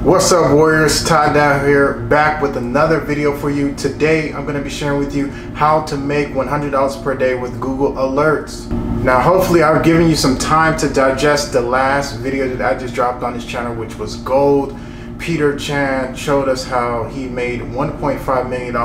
What's up, warriors? Todd down here, back with another video for you. Today I'm going to be sharing with you how to make $100 per day with Google Alerts. Now hopefully I've given you some time to digest the last video that I just dropped on this channel, which was gold. Peter Chan showed us how he made $1.5 million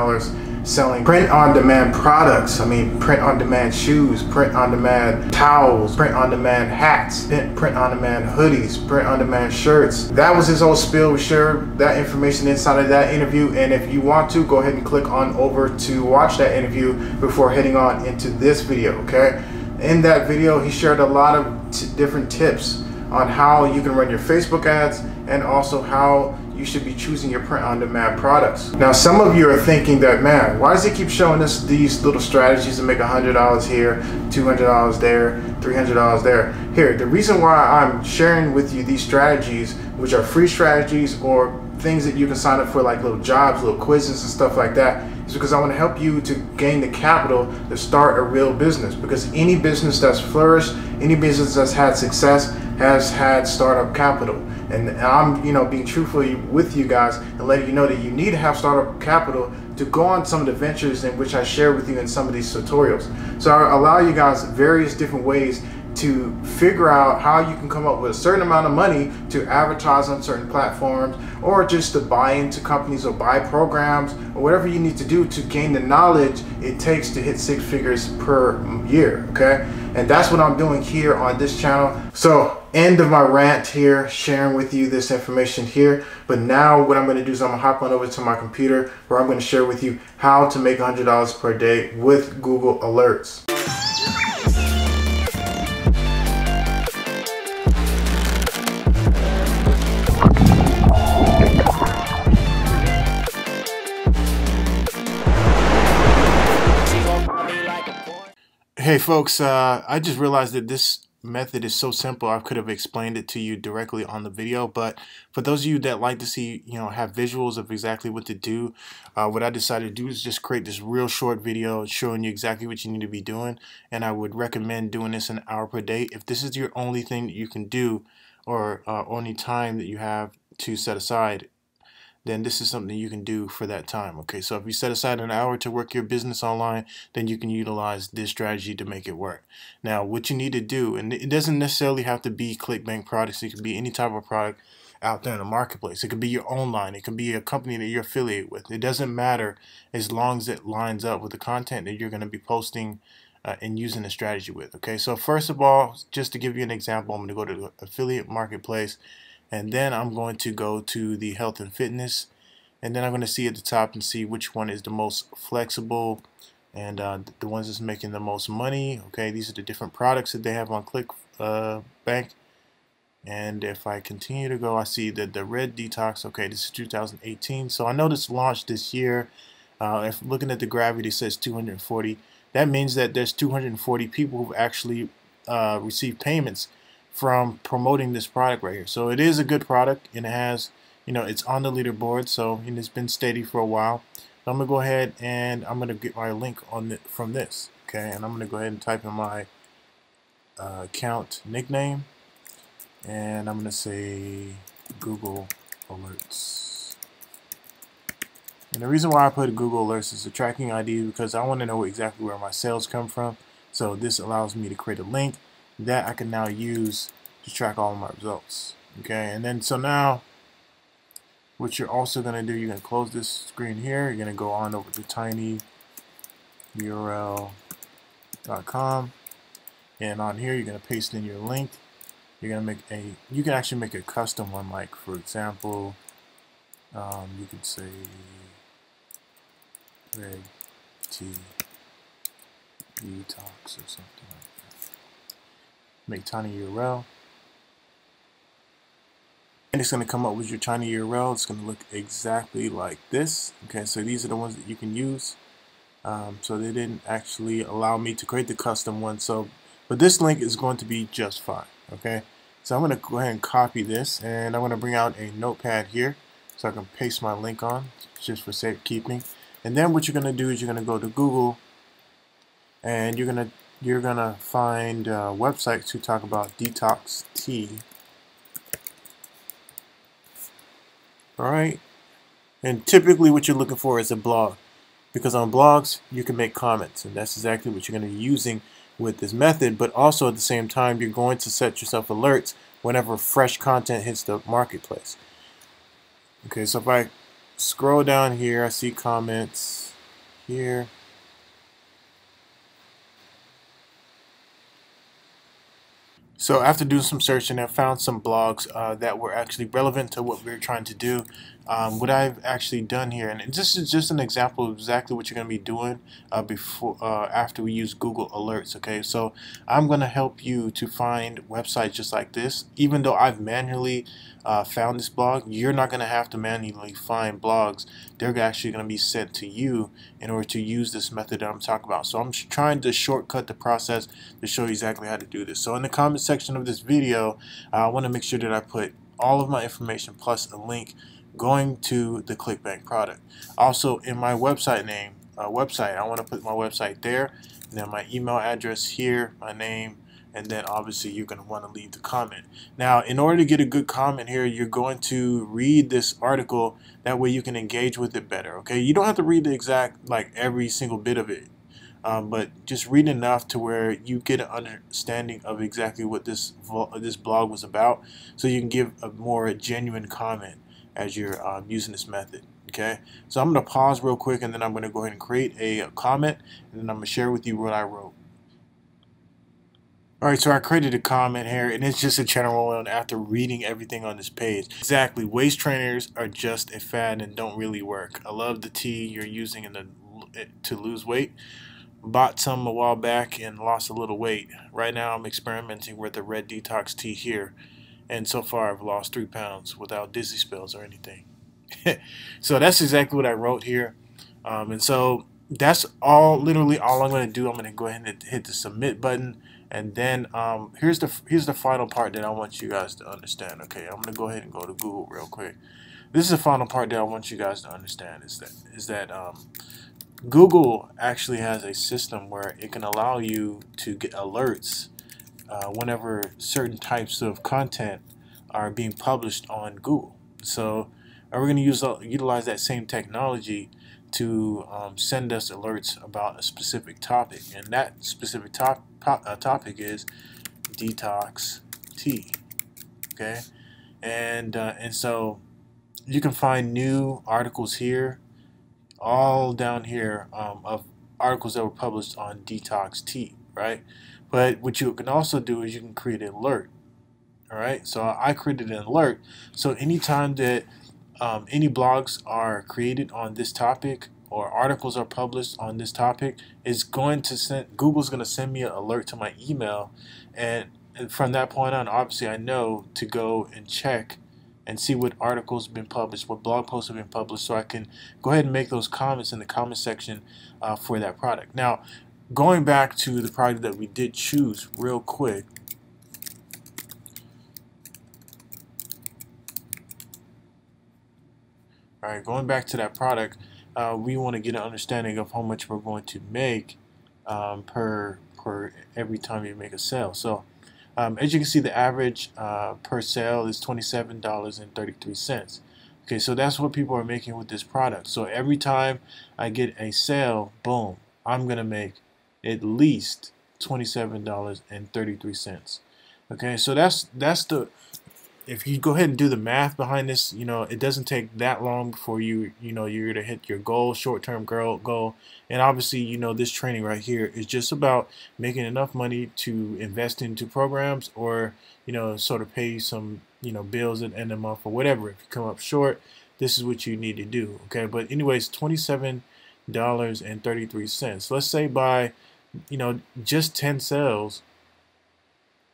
selling print-on-demand products. I mean, print-on-demand shoes, print-on-demand towels, print-on-demand hats, print-on-demand hoodies, print-on-demand shirts. That was his whole spiel. We shared that information inside of that interview, and if you want to, go ahead and click on over to watch that interview before heading on into this video, okay? In that video, he shared a lot of different tips on how you can run your Facebook ads and also how you should be choosing your print-on-demand products. Now, some of you are thinking that, man, why does he keep showing us these little strategies to make $100 here, $200 there, $300 there? Here, the reason why I'm sharing with you these strategies, which are free strategies or things that you can sign up for, like little jobs, little quizzes and stuff like that, is because I want to help you to gain the capital to start a real business. Because any business that's flourished, any business that's had success has had startup capital. And I'm, being truthful with you guys and letting you know that you need to have startup capital to go on some of the ventures in which I share with you in some of these tutorials. So I allow you guys various different ways to figure out how you can come up with a certain amount of money to advertise on certain platforms, or just to buy into companies or buy programs or whatever you need to do to gain the knowledge it takes to hit 6 figures per year, okay? And that's what I'm doing here on this channel. So end of my rant here, sharing with you this information here. But now what I'm going to do is I'm going to hop on over to my computer where I'm going to share with you how to make $100 per day with Google Alerts. Hey folks, I just realized that this method is so simple. I could have explained it to you directly on the video, but for those of you that like to see, have visuals of exactly what to do, what I decided to do is just create this real short video showing you exactly what you need to be doing. And I would recommend doing this an hour per day. If this is your only thing that you can do, or only time that you have to set aside, then this is something you can do for that time. Okay, so if you set aside an hour to work your business online, then you can utilize this strategy to make it work. Now, what you need to do, and it doesn't necessarily have to be clickbank products, it can be any type of product out there in the marketplace. It could be your own line, it can be a company that you're affiliated with. It doesn't matter as long as it lines up with the content that you're going to be posting and using the strategy with. Okay, so first of all, just to give you an example, I'm going to go to the affiliate marketplace. And then I'm going to go to the health and fitness, and then I'm going to see at the top and see which one is the most flexible and the ones that's making the most money. Okay, these are the different products that they have on clickbank. And if I continue to go, I see that the red detox, okay, this is 2018, so I know this launched this year. If looking at the gravity, it says 240. That means that there's 240 people who've actually received payments from promoting this product right here. So it is a good product, and it has, it's on the leaderboard, so it's been steady for a while. So I'm gonna go ahead and I'm gonna get my link on from this, okay? And I'm gonna go ahead and type in my account nickname, and I'm gonna say Google Alerts. And the reason why I put Google Alerts is a tracking ID because I want to know exactly where my sales come from. So this allows me to create a link that I can now use to track all of my results. Okay, and then so now what you're also going to do, you're going to close this screen here, you're going to go on over to tinyurl.com, and on here you're going to paste in your link. You're going to make you can actually make a custom one, like for example, you could say red tea detox or something like that. Make tiny URL, and it's going to come up with your tiny URL. It's going to look exactly like this. Okay, so these are the ones that you can use. So they didn't actually allow me to create the custom one, but this link is going to be just fine. Okay, so I'm going to go ahead and copy this, and I'm going to bring out a notepad here so I can paste my link on just for safekeeping. And then what you're going to do is you're going to go to Google, and you're going to find websites who talk about detox tea All right. And typically what you're looking for is a blog, because on blogs you can make comments, and that's exactly what you're going to be using with this method. But also at the same time, you're going to set yourself alerts whenever fresh content hits the marketplace. Okay, so if I scroll down here, I see comments here. So after doing some searching, I found some blogs that were actually relevant to what we are trying to do. What I've actually done here, and this is just an example of exactly what you're going to be doing after we use Google Alerts. Okay, so I'm going to help you to find websites just like this. Even though I've manually found this blog, you're not going to have to manually find blogs. They're actually going to be sent to you in order to use this method that I'm talking about. So I'm trying to shortcut the process to show you exactly how to do this. So in the comment section of this video, I want to make sure that I put all of my information plus a link going to the ClickBank product. Also in my website name, I want to put my website there, and then my email address here, my name, and then obviously you're going to want to leave the comment. Now in order to get a good comment here, you're going to read this article. That way you can engage with it better. Okay, you don't have to read the exact, like, every single bit of it. But just read enough to where you get an understanding of exactly what this blog was about, so you can give a more genuine comment as you're using this method. Okay, so I'm going to pause real quick, and then I'm going to go ahead and create a comment, and then I'm going to share with you what I wrote. Alright, so I created a comment here, and it's just a general one after reading everything on this page. Exactly, waist trainers are just a fad and don't really work. I love the tea you're using to lose weight. Bought some a while back and lost a little weight. Right now I'm experimenting with the red detox tea here, and so far I've lost 3 pounds without dizzy spells or anything. So that's exactly what I wrote here, and so that's literally all I'm going to do. I'm going to go ahead and hit the submit button, and then here's the final part that I want you guys to understand. Okay, I'm going to go ahead and go to Google real quick. This is the final part that I want you guys to understand, is that Google actually has a system where it can allow you to get alerts whenever certain types of content are being published on Google. So we're going to utilize that same technology to send us alerts about a specific topic, and that specific topic is detox tea. Okay, and so you can find new articles here, all down here, of articles that were published on detox tea, right? But what you can also do is you can create an alert. All right, so I created an alert, so anytime that any blogs are created on this topic or articles are published on this topic, Google's going to send me an alert to my email, and from that point on, obviously I know to go and check and see what articles have been published, what blog posts have been published, so I can go ahead and make those comments in the comment section for that product. Now, going back to the product that we did choose real quick, all right, going back to that product, we want to get an understanding of how much we're going to make per every time you make a sale. So as you can see, the average per sale is $27.33. Okay, so that's what people are making with this product. So every time I get a sale, boom, I'm gonna make at least $27.33. Okay, so that's the, if you go ahead and do the math behind this, it doesn't take that long before you're to hit your goal, short-term goal. And obviously, this training right here is just about making enough money to invest into programs, or sort of pay some bills at the end of the month or whatever. If you come up short, this is what you need to do. Okay, but anyways, $27.33. Let's say by just 10 sales.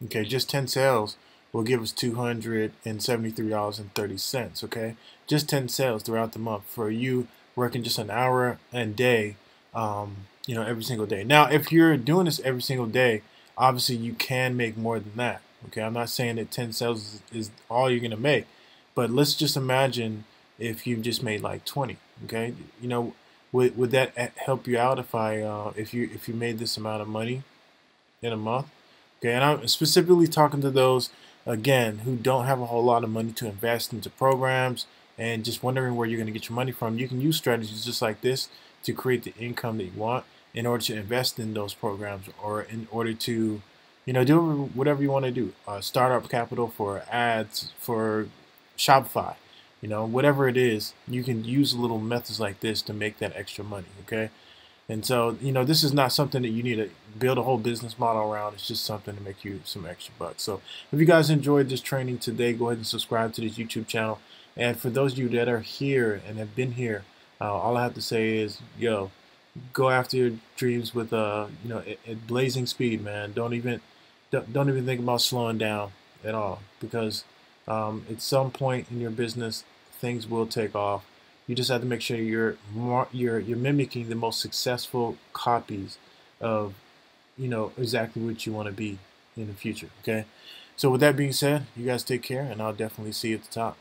Okay, just 10 sales will give us $273.30. Okay, just 10 sales throughout the month for you working just an hour a day, every single day. Now, if you're doing this every single day, obviously you can make more than that. Okay, I'm not saying that 10 sales is all you're gonna make, but let's just imagine if you just made like 20. Okay, would that help you out if you made this amount of money in a month? Okay, and I'm specifically talking to those, again, who don't have a whole lot of money to invest into programs and just wondering where you're going to get your money from, you can use strategies just like this to create the income that you want in order to invest in those programs, or in order to, do whatever you want to do. Startup capital for ads, for Shopify, whatever it is, you can use little methods like this to make that extra money, okay? And so, this is not something that you need to build a whole business model around. It's just something to make you some extra bucks. So if you guys enjoyed this training today, go ahead and subscribe to this YouTube channel. And for those of you that are here and have been here, all I have to say is, yo, go after your dreams with at blazing speed, man. Don't even think about slowing down at all, because at some point in your business, things will take off. You just have to make sure you're mimicking the most successful copies of exactly what you want to be in the future. Okay, so with that being said, you guys take care, and I'll definitely see you at the top.